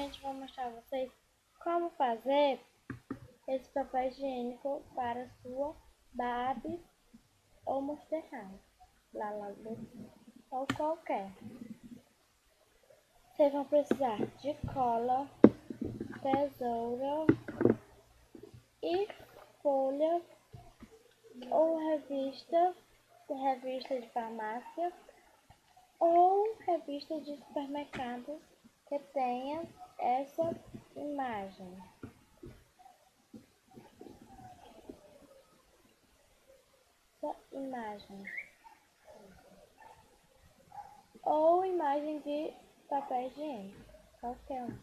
gente vai mostrar a vocês como fazer esse papel higiênico para sua Barbie ou Monster High, ou qualquer. Vocês vão precisar de cola, tesoura e folha ou revista de farmácia ou revista de supermercado que tenha essa imagem. Ou imagem de papel higiênico, qualquer um.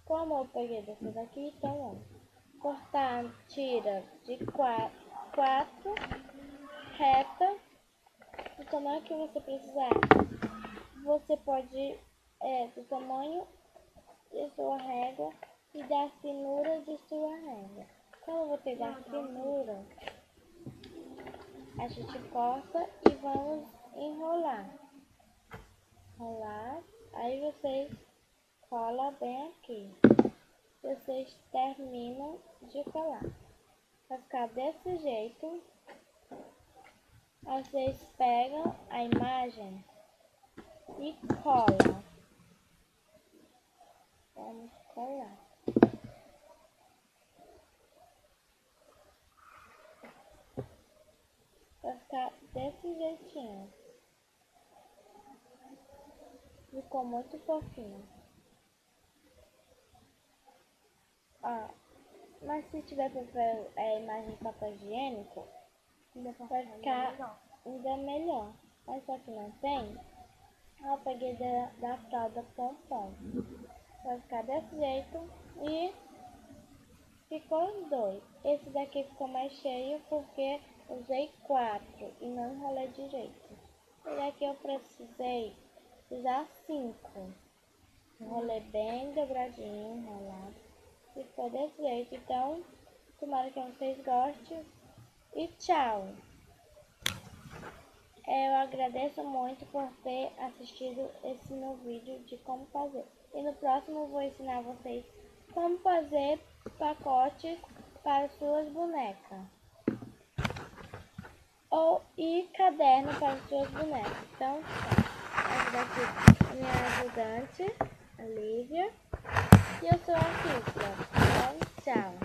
Como eu peguei dessas aqui, então vamos cortar a tira de 4 reta do tamanho que você precisar. Você pode do tamanho de sua régua e da finura de sua régua. Como eu vou pegar a finura, a gente corta e vamos enrolar. Aí vocês colam bem aqui. Vocês terminam de colar. Vai ficar desse jeito. Vocês pegam a imagem e colam. Vamos colar. Vai ficar desse jeitinho. Ficou muito fofinho. Mas se tiver papel, imagem de papel higiênico, vai ficar ainda melhor. Mas só que não tem, eu peguei da fralda Pompom. Vai ficar desse jeito e ficou 2. Esse daqui ficou mais cheio porque usei 4 e não enrolei direito. E daqui eu precisei usar 5. Enrolei bem dobradinho, enrolado. Ficou desse jeito. Então, tomara que vocês gostem. E tchau! Eu agradeço muito por ter assistido esse meu vídeo de como fazer. E no próximo eu vou ensinar vocês como fazer pacotes para suas bonecas. E caderno para suas bonecas. Então, essa daqui é minha ajudante, a Lívia. E eu sou a Cícera. Então, tchau!